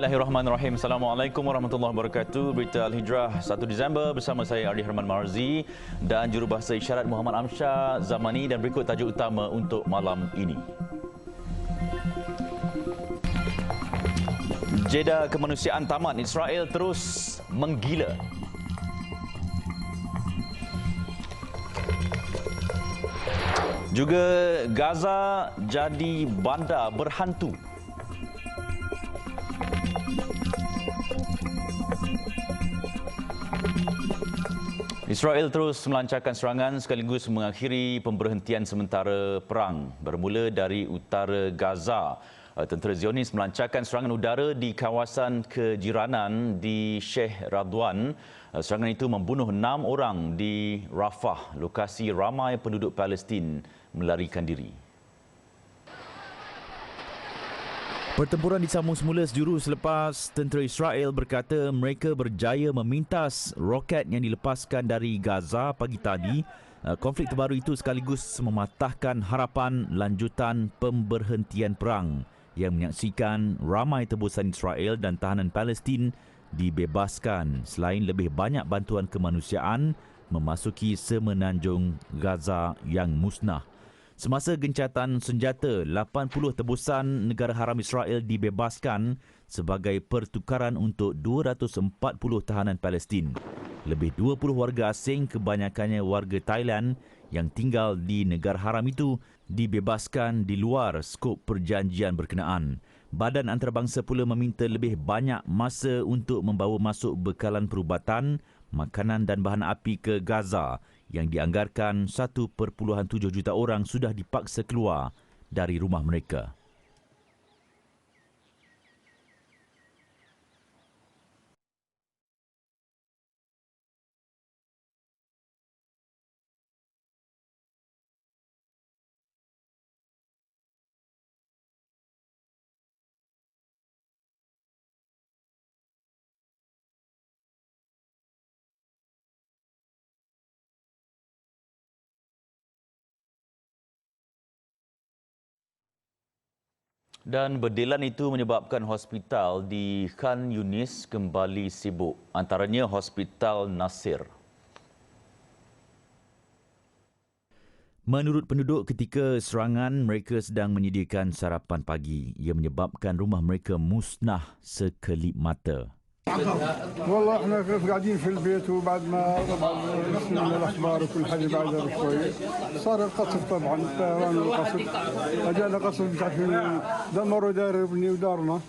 Bismillahirrahmanirrahim. Assalamualaikum warahmatullahi wabarakatuh. Berita Al-Hijrah 1 Disember bersama saya Ardi Herman Marzi dan jurubahasa isyarat Muhammad Amsyah Zamani, dan berikut tajuk utama untuk malam ini. Jeda kemanusiaan tamat, Israel terus menggila. Juga Gaza jadi bandar berhantu. Israel terus melancarkan serangan sekaligus mengakhiri pemberhentian sementara perang bermula dari utara Gaza. Tentera Zionis melancarkan serangan udara di kawasan kejiranan di Sheikh Radwan. Serangan itu membunuh 6 orang di Rafah, lokasi ramai penduduk Palestin melarikan diri. Pertempuran disambung semula sejuru selepas tentera Israel berkata mereka berjaya memintas roket yang dilepaskan dari Gaza pagi tadi. Konflik terbaru itu sekaligus mematahkan harapan lanjutan pemberhentian perang yang menyaksikan ramai tebusan Israel dan tahanan Palestin dibebaskan selain lebih banyak bantuan kemanusiaan memasuki semenanjung Gaza yang musnah. Semasa gencatan senjata, 80 tebusan negara haram Israel dibebaskan sebagai pertukaran untuk 240 tahanan Palestin. Lebih 20 warga asing, kebanyakannya warga Thailand yang tinggal di negara haram itu, dibebaskan di luar skop perjanjian berkenaan. Badan antarabangsa pula meminta lebih banyak masa untuk membawa masuk bekalan perubatan, makanan dan bahan api ke Gaza yang dianggarkan 1.7 juta orang sudah dipaksa keluar dari rumah mereka. Dan berdelan itu menyebabkan hospital di Khan Yunis kembali sibuk, antaranya Hospital Nasir. Menurut penduduk, ketika serangan mereka sedang menyediakan sarapan pagi. Ia menyebabkan rumah mereka musnah sekelip mata. والله احنا قاعدين في البيت وبعد ما طبعا نسمع الاخبار وكل حاجه بعدها بشوي صار القصف، طبعا الطيران والقصف اجانا قصف مش عارفين دمروا دار ابني ودارنا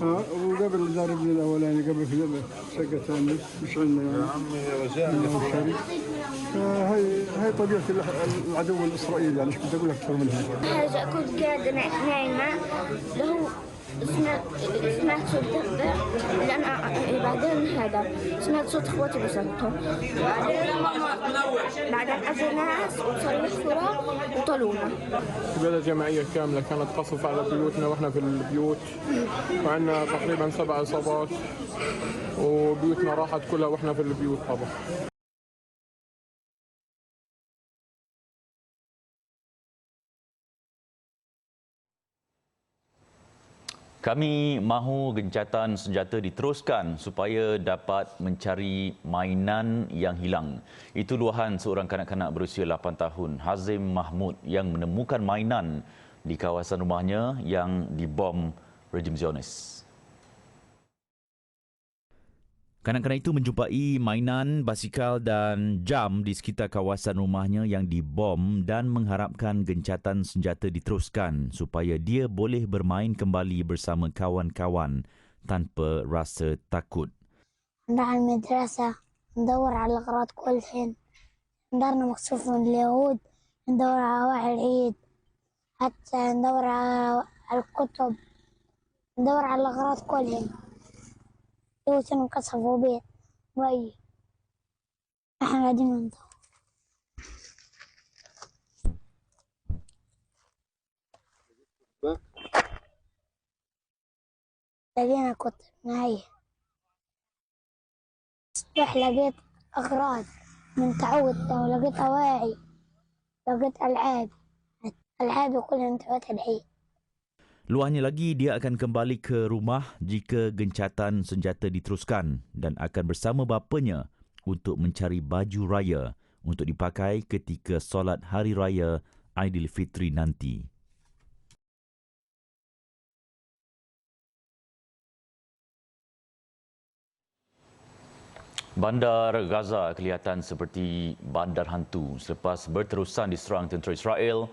وقبل دار ابني الاولاني قبل في شقه ثانيه مش عندنا يعني هي طبيعه العدو الاسرائيلي، يعني ايش بدي اقول اكثر من هيك. حاجه كنت قاعده نايمه له سمعت صوت دغدغ، لأن بعدين هذا سمعت صوت اخواتي بيصوتوا، بعدين اجى ناس وصاروا يحفروا وطلونا. إبادة جماعية كاملة كانت قصف على بيوتنا واحنا في البيوت، وعندنا تقريبا 7 إصابات وبيوتنا راحت كلها واحنا في البيوت طبعا. Kami mahu gencatan senjata diteruskan supaya dapat mencari mainan yang hilang. Itu luahan seorang kanak-kanak berusia 8 tahun, Hazim Mahmud, yang menemukan mainan di kawasan rumahnya yang dibom rejim Zionis. Kanak-kanak itu menjumpai mainan, basikal dan jam di sekitar kawasan rumahnya yang dibom dan mengharapkan gencatan senjata diteruskan supaya dia boleh bermain kembali bersama kawan-kawan tanpa rasa takut. نروح المدرسة ندور على الأغراض كل حين، دارنا مقصوف من اليهود، ندور على واحد العيد، حتى ندور على الكتب، ندور على الأغراض كل حين. يوتن وكسفوا بيت وأي احنا قاعدين ندور. لقينا كتب نهاية، صبح لقيت أغراض من تعودته، ولقيت أواعي، لقيت ألعاب كلها انتهت العيد. Luahnya lagi, dia akan kembali ke rumah jika gencatan senjata diteruskan dan akan bersama bapanya untuk mencari baju raya untuk dipakai ketika solat Hari Raya Aidilfitri nanti. Bandar Gaza kelihatan seperti bandar hantu selepas berterusan diserang tentera Israel,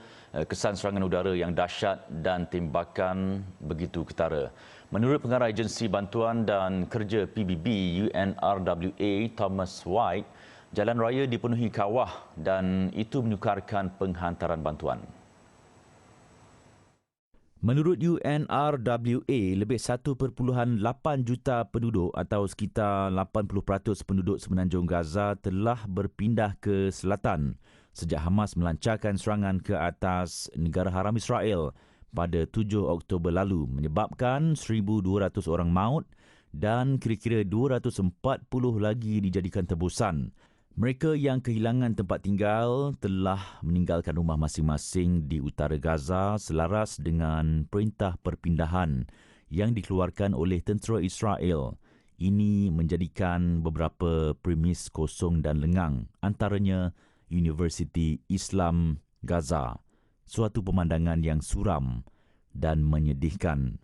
kesan serangan udara yang dahsyat dan tembakan begitu ketara. Menurut pengarah agensi bantuan dan kerja PBB UNRWA Thomas White, jalan raya dipenuhi kawah dan itu menyukarkan penghantaran bantuan. Menurut UNRWA, lebih 1.8 juta penduduk atau sekitar 80% penduduk semenanjung Gaza telah berpindah ke selatan sejak Hamas melancarkan serangan ke atas negara haram Israel pada 7 Oktober lalu menyebabkan 1,200 orang maut dan kira-kira 240 lagi dijadikan tebusan. Mereka yang kehilangan tempat tinggal telah meninggalkan rumah masing-masing di utara Gaza selaras dengan perintah perpindahan yang dikeluarkan oleh tentera Israel. Ini menjadikan beberapa premis kosong dan lengang, antaranya Universiti Islam Gaza. Suatu pemandangan yang suram dan menyedihkan.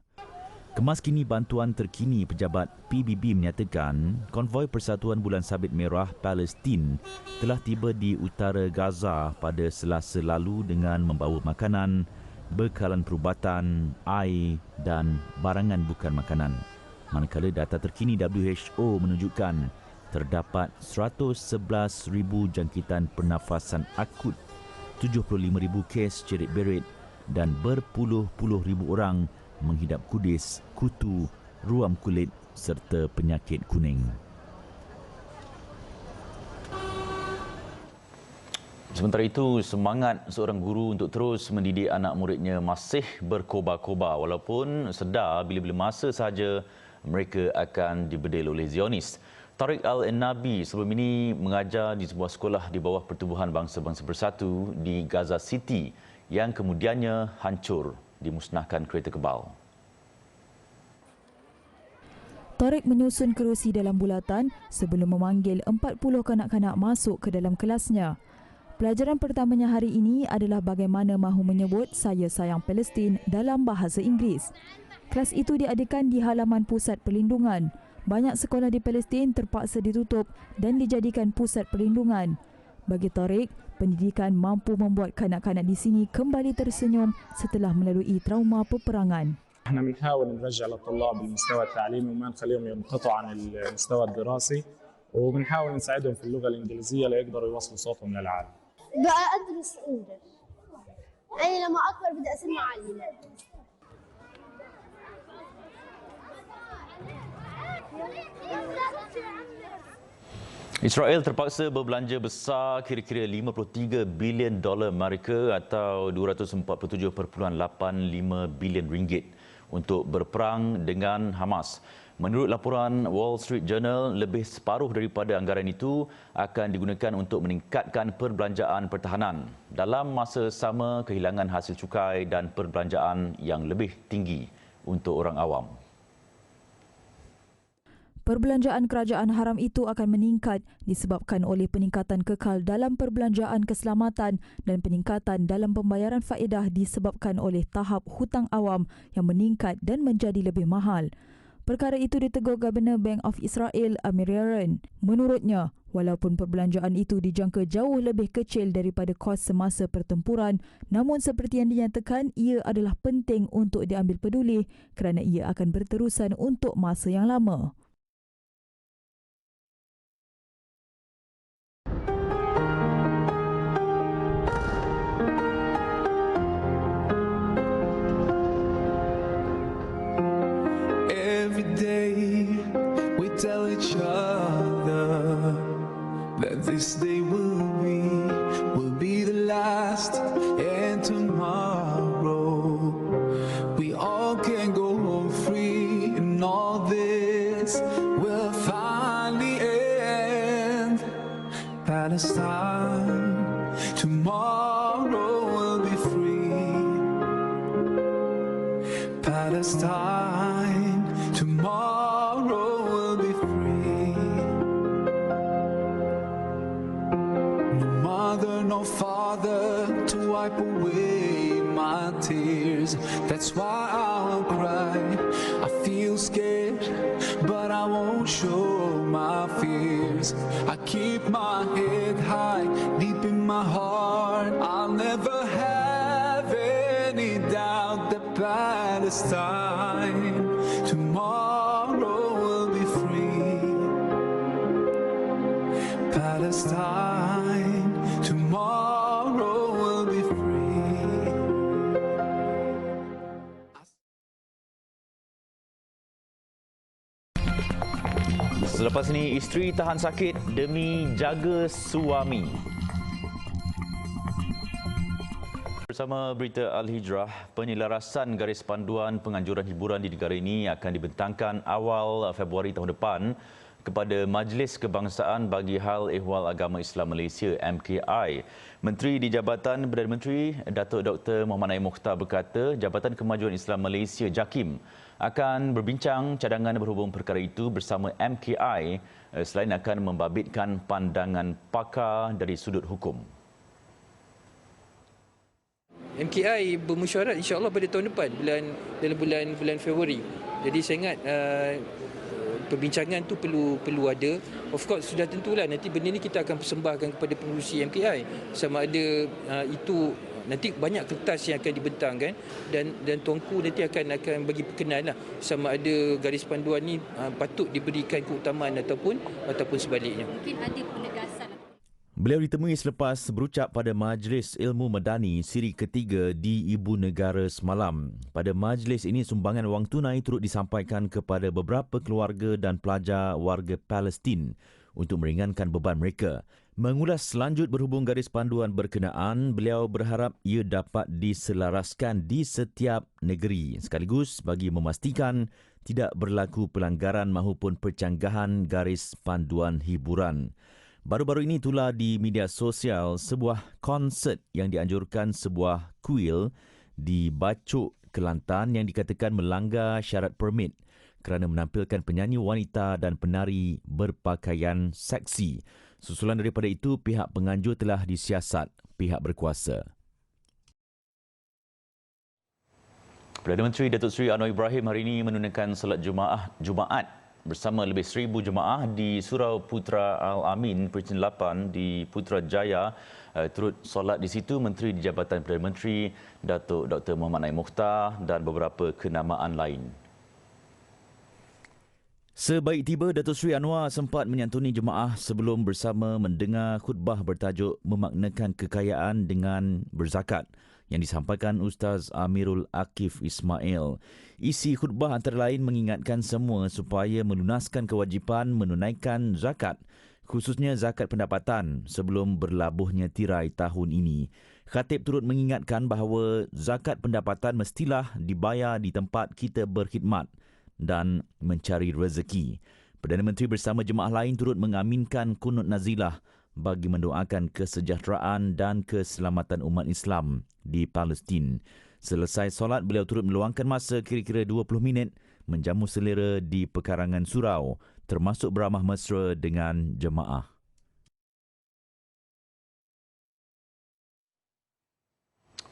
Kemaskini bantuan terkini, pejabat PBB menyatakan konvoi Persatuan Bulan Sabit Merah Palestin telah tiba di utara Gaza pada Selasa lalu dengan membawa makanan, bekalan perubatan, air dan barangan bukan makanan. Manakala data terkini WHO menunjukkan terdapat 111,000 jangkitan pernafasan akut, 75,000 kes cerit-berit dan berpuluh-puluh ribu orang menghidap kudis, kutu, ruam kulit serta penyakit kuning. Sementara itu, semangat seorang guru untuk terus mendidik anak muridnya masih berkobar-kobar walaupun sedar bila-bila masa sahaja mereka akan dibedil oleh Zionis. Tariq Al-Nabi sebelum ini mengajar di sebuah sekolah di bawah Pertubuhan Bangsa-Bangsa Bersatu di Gaza City yang kemudiannya hancur dimusnahkan kereta kebal. Tariq menyusun kerusi dalam bulatan sebelum memanggil 40 kanak-kanak masuk ke dalam kelasnya. Pelajaran pertamanya hari ini adalah bagaimana mahu menyebut saya sayang Palestin dalam bahasa Inggeris. Kelas itu diadakan di halaman pusat perlindungan. Banyak sekolah di Palestin terpaksa ditutup dan dijadikan pusat perlindungan. Bagi Tariq, pendidikan mampu membuat kanak-kanak di sini kembali tersenyum setelah melalui trauma peperangan. احنا بنحاول نرجع للطلاب المستوى التعليمي وما نخليهم ينقطعوا عن المستوى الدراسي وبنحاول نساعدهم في اللغة الإنجليزية ليقدروا يوصلوا صوتهم للعالم. بقى أدرس إنجليزي. أنا لما أكبر بدي أصير معلمة. Israel terpaksa berbelanja besar kira-kira $53 bilion Amerika atau 247.85 bilion ringgit untuk berperang dengan Hamas. Menurut laporan Wall Street Journal, lebih separuh daripada anggaran itu akan digunakan untuk meningkatkan perbelanjaan pertahanan. Dalam masa sama, kehilangan hasil cukai dan perbelanjaan yang lebih tinggi untuk orang awam. Perbelanjaan kerajaan haram itu akan meningkat disebabkan oleh peningkatan kekal dalam perbelanjaan keselamatan dan peningkatan dalam pembayaran faedah disebabkan oleh tahap hutang awam yang meningkat dan menjadi lebih mahal. Perkara itu ditegur Governor Bank of Israel Amir Yaron. Menurutnya, walaupun perbelanjaan itu dijangka jauh lebih kecil daripada kos semasa pertempuran, namun seperti yang dinyatakan, ia adalah penting untuk diambil peduli kerana ia akan berterusan untuk masa yang lama. Tell each other that this day will be the last, and tomorrow we all can go home free, and all this will finally end. Palestine, tomorrow will be free. tears. That's why I'll cry. I feel scared, but I won't show my fears. I keep my head high, deep in my heart. I'll never have any doubt that Palestine tomorrow will be free. Palestine tomorrow will be free. Selepas ini, isteri tahan sakit demi jaga suami. Bersama berita Al-Hijrah, penyelarasan garis panduan penganjuran hiburan di negara ini akan dibentangkan awal Februari tahun depan kepada Majlis Kebangsaan bagi Hal Ehwal Agama Islam Malaysia MKI. Menteri di Jabatan Perdana Menteri Datuk Dr. Mohammad Naim Mukhtar berkata Jabatan Kemajuan Islam Malaysia JAKIM akan berbincang cadangan berhubung perkara itu bersama MKI selain akan membabitkan pandangan pakar dari sudut hukum. MKI bermesyuarat insya-Allah pada tahun depan dalam bulan Februari. Jadi saya ingat perbincangan tu perlu ada. Of course sudah tentulah nanti benda ni kita akan persembahkan kepada pengurusi MKI sama ada itu nanti banyak kertas yang akan dibentangkan dan tuanku nanti akan bagi perkenalan lah sama ada garis panduan ni patut diberikan keutamaan ataupun sebaliknya. Mungkin ada penegasan. Beliau ditemui selepas berucap pada Majlis Ilmu Madani siri ketiga di Ibu Negara semalam. Pada majlis ini, sumbangan wang tunai turut disampaikan kepada beberapa keluarga dan pelajar warga Palestin untuk meringankan beban mereka. Mengulas selanjut berhubung garis panduan berkenaan, beliau berharap ia dapat diselaraskan di setiap negeri sekaligus bagi memastikan tidak berlaku pelanggaran maupun percanggahan garis panduan hiburan. Baru-baru ini itulah di media sosial sebuah konsert yang dianjurkan sebuah kuil di Bacok, Kelantan yang dikatakan melanggar syarat permit kerana menampilkan penyanyi wanita dan penari berpakaian seksi. Susulan daripada itu, pihak penganjur telah disiasat pihak berkuasa. Perdana Menteri Datuk Seri Anwar Ibrahim hari ini menunaikan solat Jumaat bersama lebih 1,000 jemaah di Surau Putra Al-Amin, Peringkat 8 di Putrajaya. Turut solat di situ Menteri di Jabatan Perdana Menteri Datuk Dr. Mohammad Naim Mukhtar dan beberapa kenamaan lain. Sebaik tiba, Datuk Seri Anwar sempat menyantuni jemaah sebelum bersama mendengar khutbah bertajuk Memaknakan Kekayaan dengan Berzakat yang disampaikan Ustaz Amirul Akif Ismail. Isi khutbah antara lain mengingatkan semua supaya melunaskan kewajipan menunaikan zakat, khususnya zakat pendapatan sebelum berlabuhnya tirai tahun ini. Khatib turut mengingatkan bahawa zakat pendapatan mestilah dibayar di tempat kita berkhidmat dan mencari rezeki. Perdana Menteri bersama jemaah lain turut mengaminkan kunut nazilah bagi mendoakan kesejahteraan dan keselamatan umat Islam di Palestin. Selesai solat, beliau turut meluangkan masa kira-kira 20 minit menjamu selera di pekarangan surau, termasuk beramah mesra dengan jemaah.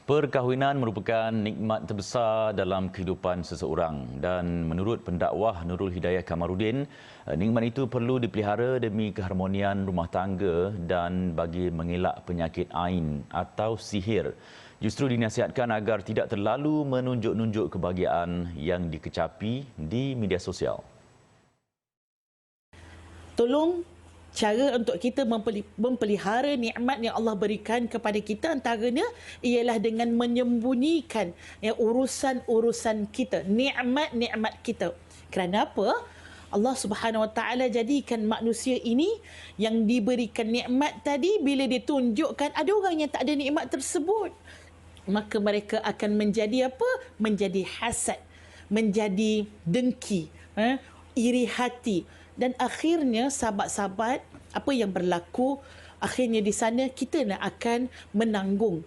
Perkahwinan merupakan nikmat terbesar dalam kehidupan seseorang dan menurut pendakwah Nurul Hidayah Kamarudin, nikmat itu perlu dipelihara demi keharmonian rumah tangga dan bagi mengelak penyakit ain atau sihir. Justru dinasihatkan agar tidak terlalu menunjuk-nunjuk kebahagiaan yang dikecapi di media sosial. Tolong cara untuk kita memelihara nikmat yang Allah berikan kepada kita antaranya ialah dengan menyembunyikan urusan-urusan kita, nikmat-nikmat kita. Kerana apa? Allah Subhanahu Wa Taala jadikan manusia ini yang diberikan nikmat tadi, bila ditunjukkan ada orang yang tak ada nikmat tersebut, maka mereka akan menjadi apa? Menjadi hasad, menjadi dengki, iri hati. Dan akhirnya sahabat-sahabat, apa yang berlaku? Akhirnya di sana kita nak akan menanggung.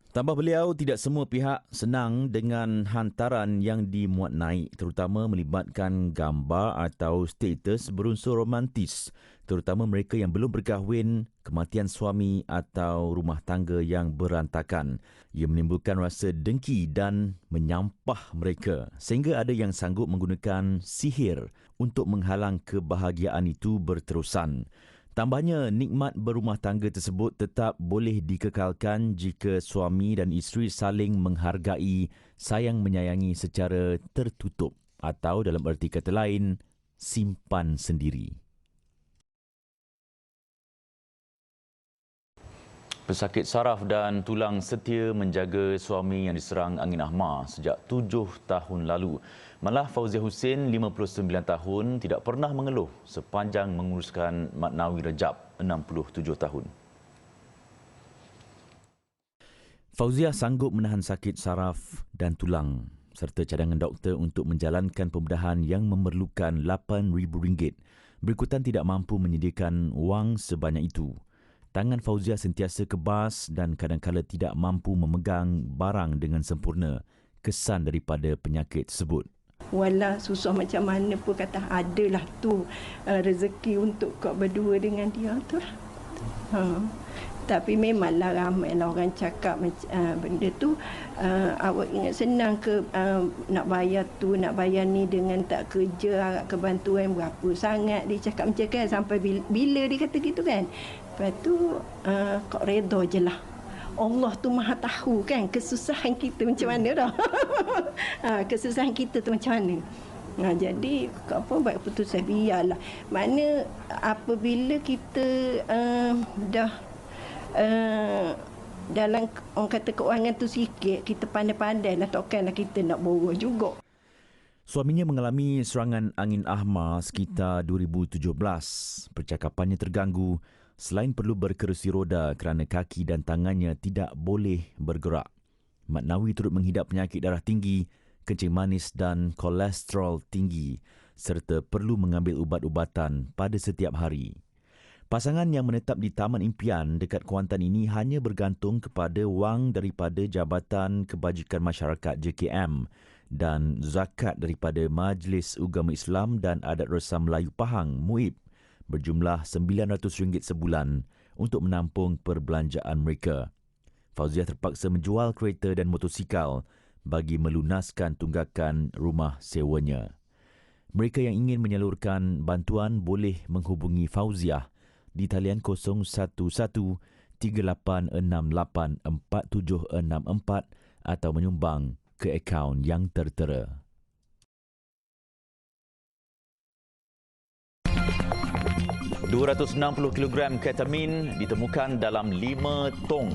Tambah beliau, tidak semua pihak senang dengan hantaran yang dimuat naik, terutama melibatkan gambar atau status berunsur romantis, terutama mereka yang belum berkahwin, kematian suami atau rumah tangga yang berantakan. Ia menimbulkan rasa dengki dan menyampah mereka, sehingga ada yang sanggup menggunakan sihir untuk menghalang kebahagiaan itu berterusan. Tambahnya, nikmat berumah tangga tersebut tetap boleh dikekalkan jika suami dan isteri saling menghargai, sayang menyayangi secara tertutup atau dalam erti kata lain, simpan sendiri. Pesakit saraf dan tulang setia menjaga suami yang diserang angin ahmar sejak 7 tahun lalu. Malah Fauzia Hussein, 59 tahun, tidak pernah mengeluh sepanjang menguruskan Mat Nawi Rajab, 67 tahun. Fauzia sanggup menahan sakit saraf dan tulang serta cadangan doktor untuk menjalankan pembedahan yang memerlukan RM8,000. Berikutan tidak mampu menyediakan wang sebanyak itu. Tangan Fauzia sentiasa kebas dan kadang-kala tidak mampu memegang barang dengan sempurna, kesan daripada penyakit tersebut. Walau susah macam mana pun kata adalah tu rezeki untuk kau berdua dengan dia tu lah. Tapi memanglah ramailah orang cakap benda tu awak ingat senang ke nak bayar tu, nak bayar ni dengan tak kerja, harap kebantuan berapa sangat dia cakap macam kan, sampai bila dia kata gitu kan. Lepas tu kau redha je lah. Allah tu maha tahu kan kesusahan kita macam mana dah. Kesusahan kita tu macam mana. Jadi kau pun buat keputusan biarlah. Mana apabila kita dah dalam orang kata keuangan tu sikit, kita pandai-pandai lah, takkanlah kita nak boros juga. Suaminya mengalami serangan angin ahmar sekitar 2017. Percakapannya terganggu selain perlu berkerusi roda kerana kaki dan tangannya tidak boleh bergerak. Mat Nawi turut menghidap penyakit darah tinggi, kencing manis dan kolesterol tinggi serta perlu mengambil ubat-ubatan pada setiap hari. Pasangan yang menetap di Taman Impian dekat Kuantan ini hanya bergantung kepada wang daripada Jabatan Kebajikan Masyarakat JKM dan zakat daripada Majlis Ugama Islam dan Adat Resam Melayu Pahang MUIP berjumlah RM900 sebulan untuk menampung perbelanjaan mereka. Fauzia terpaksa menjual kereta dan motosikal bagi melunaskan tunggakan rumah sewanya. Mereka yang ingin menyalurkan bantuan boleh menghubungi Fauzia di talian 011-3868-4764 atau menyumbang ke akaun yang tertera. $260 kilogram ketamin ditemukan dalam 5 tong.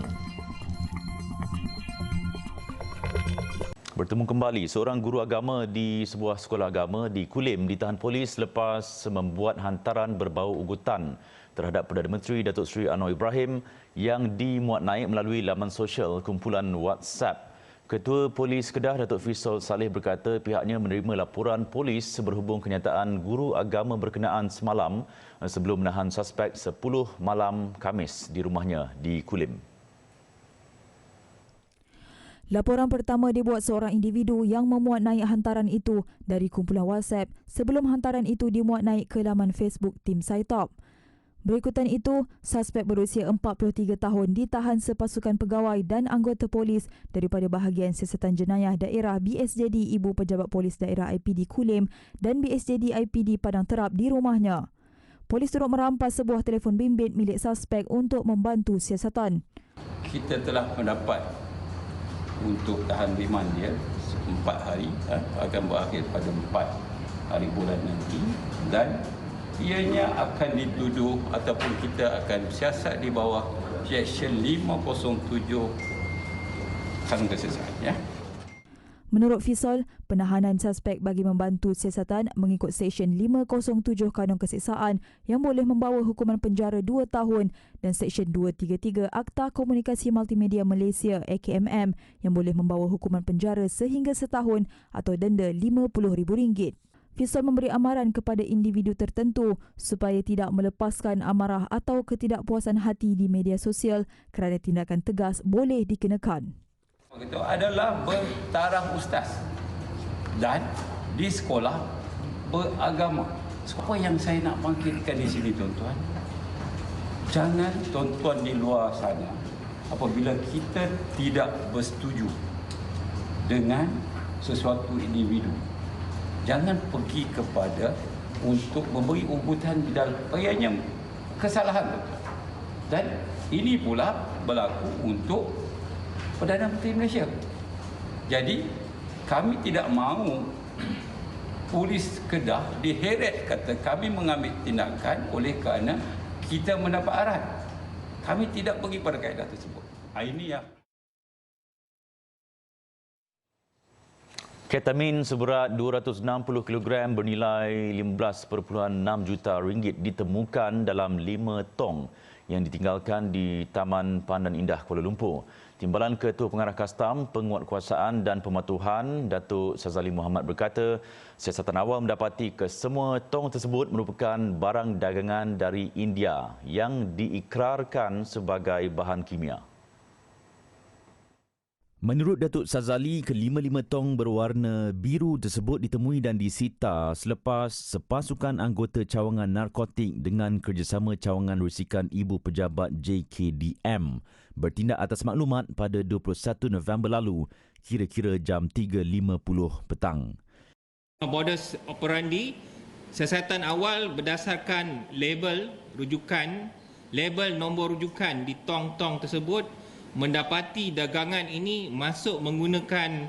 Bertemu kembali, seorang guru agama di sebuah sekolah agama di Kulim ditahan polis lepas membuat hantaran berbau ugutan terhadap Perdana Menteri Datuk Seri Anwar Ibrahim yang dimuat naik melalui laman sosial kumpulan WhatsApp. Ketua Polis Kedah Datuk Fisol Saleh berkata pihaknya menerima laporan polis berhubung kenyataan guru agama berkenaan semalam sebelum menahan suspek 10 malam Khamis di rumahnya di Kulim. Laporan pertama dibuat seorang individu yang memuat naik hantaran itu dari kumpulan WhatsApp sebelum hantaran itu dimuat naik ke laman Facebook Tim Saitop. Berikutan itu, suspek berusia 43 tahun ditahan sepasukan pegawai dan anggota polis daripada bahagian siasatan jenayah daerah BSJD Ibu Pejabat Polis Daerah IPD Kulim dan BSJD IPD Padang Terap di rumahnya. Polis turut merampas sebuah telefon bimbit milik suspek untuk membantu siasatan. Kita telah mendapat untuk tahan riman dia 4 hari, akan berakhir pada 4 hari bulan nanti, dan ianya akan dituduh ataupun kita akan siasat di bawah Seksyen 507 Kanun Kesesahan. Ya. Menurut Fisol, penahanan suspek bagi membantu siasatan mengikut Seksyen 507 Kanun Keseksaan yang boleh membawa hukuman penjara 2 tahun dan Seksyen 233 Akta Komunikasi Multimedia Malaysia AKMM yang boleh membawa hukuman penjara sehingga setahun atau denda RM50,000. Fisol memberi amaran kepada individu tertentu supaya tidak melepaskan amarah atau ketidakpuasan hati di media sosial kerana tindakan tegas boleh dikenakan. Itu adalah bertaraf ustaz dan di sekolah beragama. Apa yang saya nak bangkitkan di sini, tuan-tuan? Jangan tuan-tuan di luar sana, apabila kita tidak bersetuju dengan sesuatu individu, jangan pergi kepada untuk memberi ugutan di dalam ianya kesalahan. Dan ini pula berlaku untuk Perdana Menteri Malaysia. Jadi kami tidak mahu polis Kedah diheret kata kami mengambil tindakan oleh kerana kita mendapat arahan. Kami tidak pergi pada kaedah tersebut. Ini yang Ketamin seberat 260 kg bernilai 15.6 juta ringgit ditemukan dalam 5 tong yang ditinggalkan di Taman Pandan Indah Kuala Lumpur. Timbalan Ketua Pengarah Kastam, Penguatkuasaan dan Pematuhan, Datuk Sazali Muhammad berkata, siasatan awal mendapati kesemua tong tersebut merupakan barang dagangan dari India yang diikrarkan sebagai bahan kimia. Menurut Datuk Sazali, kelima-lima tong berwarna biru tersebut ditemui dan disita selepas sepasukan anggota cawangan narkotik dengan kerjasama cawangan risikan Ibu Pejabat JKDM bertindak atas maklumat pada 21 November lalu, kira-kira jam 3.50 petang. Modus operandi, siasatan awal berdasarkan label rujukan, label nombor rujukan di tong-tong tersebut mendapati dagangan ini masuk menggunakan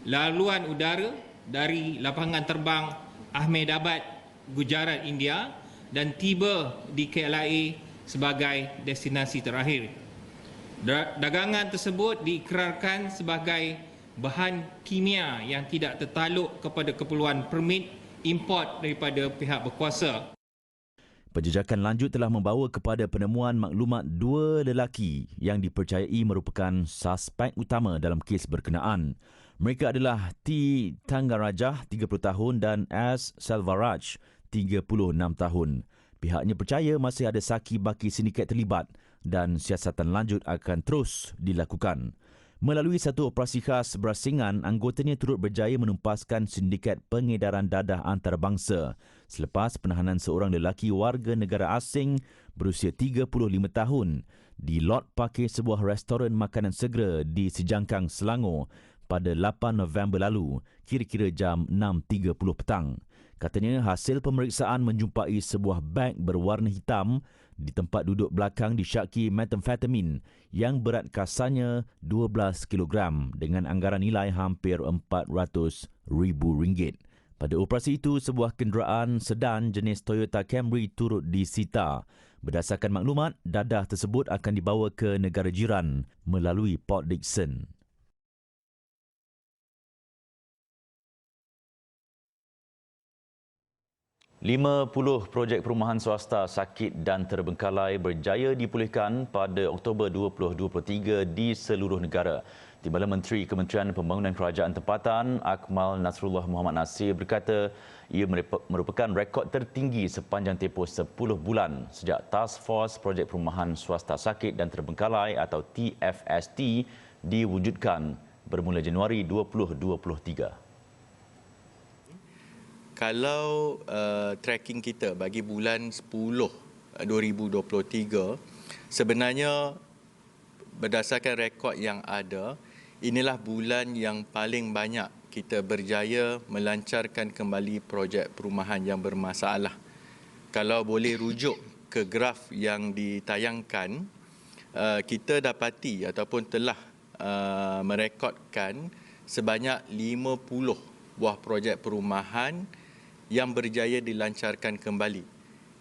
laluan udara dari lapangan terbang Ahmedabad, Gujarat, India dan tiba di KLIA sebagai destinasi terakhir. Dagangan tersebut diikrarkan sebagai bahan kimia yang tidak tertaluk kepada keperluan permit import daripada pihak berkuasa. Penjejakan lanjut telah membawa kepada penemuan maklumat 2 lelaki yang dipercayai merupakan suspek utama dalam kes berkenaan. Mereka adalah T. Tangarajah, 30 tahun dan S. Selvaraj, 36 tahun. Pihaknya percaya masih ada saki-baki sindiket terlibat dan siasatan lanjut akan terus dilakukan. Melalui satu operasi khas berasingan, anggotanya turut berjaya menumpaskan sindiket pengedaran dadah antarabangsa selepas penahanan seorang lelaki warga negara asing berusia 35 tahun di lot parkir sebuah restoran makanan segera di Sejangkang, Selangor pada 8 November lalu, kira-kira jam 6.30 petang. Katanya hasil pemeriksaan menjumpai sebuah beg berwarna hitam di tempat duduk belakang disyaki metamfetamin yang berat kasarnya 12 kg dengan anggaran nilai hampir RM400,000. Pada operasi itu, sebuah kenderaan sedan jenis Toyota Camry turut disita. Berdasarkan maklumat, dadah tersebut akan dibawa ke negara jiran melalui Port Dickson. $50 projek perumahan swasta sakit dan terbengkalai berjaya dipulihkan pada Oktober 2023 di seluruh negara. Timbalan Menteri Kementerian Pembangunan Kerajaan Tempatan Akmal Nasrullah Muhammad Nasir berkata ia merupakan rekod tertinggi sepanjang tempoh 10 bulan sejak Task Force Projek Perumahan Swasta Sakit dan Terbengkalai atau TFST diwujudkan bermula Januari 2023. Kalau tracking kita bagi bulan 10 2023, sebenarnya berdasarkan rekod yang ada, inilah bulan yang paling banyak kita berjaya melancarkan kembali projek perumahan yang bermasalah. Kalau boleh rujuk ke graf yang ditayangkan, kita dapati ataupun telah merekodkan sebanyak 50 buah projek perumahan yang berjaya dilancarkan kembali.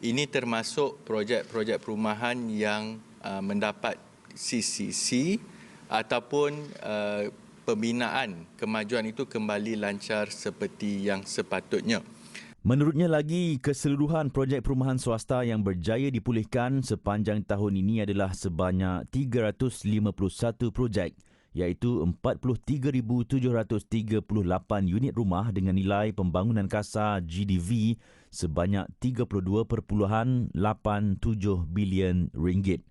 Ini termasuk projek-projek perumahan yang mendapat CCC ataupun pembinaan kemajuan itu kembali lancar seperti yang sepatutnya. Menurutnya lagi, keseluruhan projek perumahan swasta yang berjaya dipulihkan sepanjang tahun ini adalah sebanyak 351 projek, iaitu 43,738 unit rumah dengan nilai pembangunan kasar GDV sebanyak 32.87 bilion ringgit.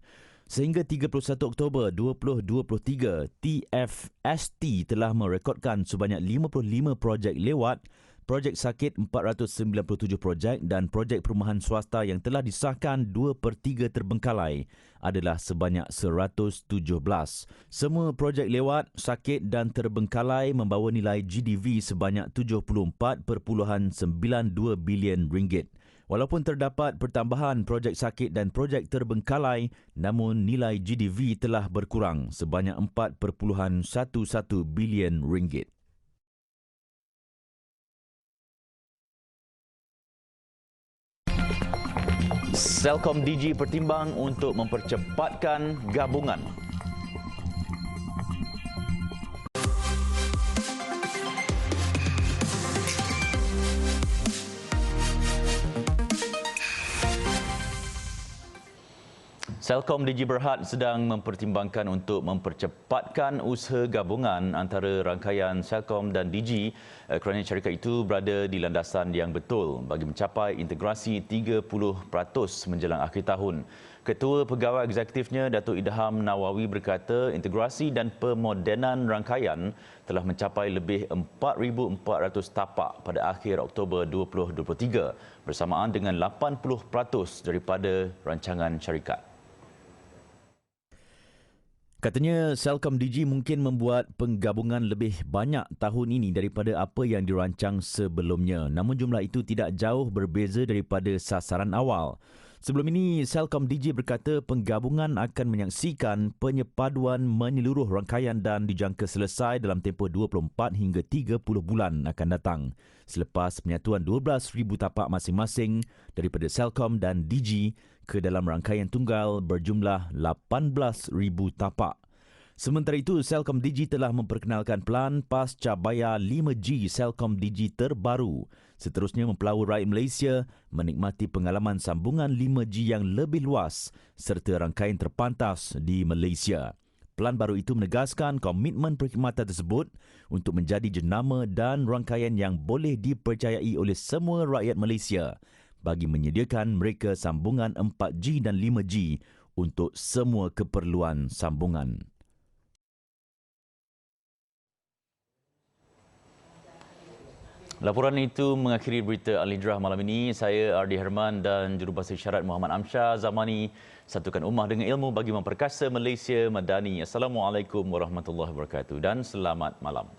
Sehingga 31 Oktober 2023, TFST telah merekodkan sebanyak 55 projek lewat, projek sakit 497 projek dan projek perumahan swasta yang telah disahkan 2/3 terbengkalai adalah sebanyak 117. Semua projek lewat, sakit dan terbengkalai membawa nilai GDV sebanyak 74.92 bilion ringgit. Walaupun terdapat pertambahan projek sakit dan projek terbengkalai, namun nilai GDV telah berkurang sebanyak 4.11 bilion ringgit. Celcom Digi pertimbang untuk mempercepatkan gabungan. Celcom Digi Berhad sedang mempertimbangkan untuk mempercepatkan usaha gabungan antara rangkaian Celcom dan Digi kerana syarikat itu berada di landasan yang betul bagi mencapai integrasi 30% menjelang akhir tahun. Ketua Pegawai Eksekutifnya Datuk Idham Nawawi berkata integrasi dan pemodenan rangkaian telah mencapai lebih 4,400 tapak pada akhir Oktober 2023 bersamaan dengan 80% daripada rancangan syarikat. Katanya Celcom Digi mungkin membuat penggabungan lebih banyak tahun ini daripada apa yang dirancang sebelumnya. Namun jumlah itu tidak jauh berbeza daripada sasaran awal. Sebelum ini, Celcom Digi berkata penggabungan akan menyaksikan penyepaduan menyeluruh rangkaian dan dijangka selesai dalam tempoh 24 hingga 30 bulan akan datang. Selepas penyatuan 12,000 tapak masing-masing daripada Celcom dan Digi ke dalam rangkaian tunggal berjumlah 18,000 tapak. Sementara itu, Celcom Digi telah memperkenalkan pelan pasca bayar 5G Celcom Digi terbaru. Seterusnya mempelawa rakyat Malaysia menikmati pengalaman sambungan 5G yang lebih luas serta rangkaian terpantas di Malaysia. Pelan baru itu menegaskan komitmen perkhidmatan tersebut untuk menjadi jenama dan rangkaian yang boleh dipercayai oleh semua rakyat Malaysia bagi menyediakan mereka sambungan 4G dan 5G untuk semua keperluan sambungan. Laporan itu mengakhiri berita Al-Hijrah malam ini. Saya Ardi Herman dan Jurubahasa Isyarat Muhammad Amsyar Zamani. Satukan ummah dengan ilmu bagi memperkasa Malaysia Madani. Assalamualaikum warahmatullahi wabarakatuh dan selamat malam.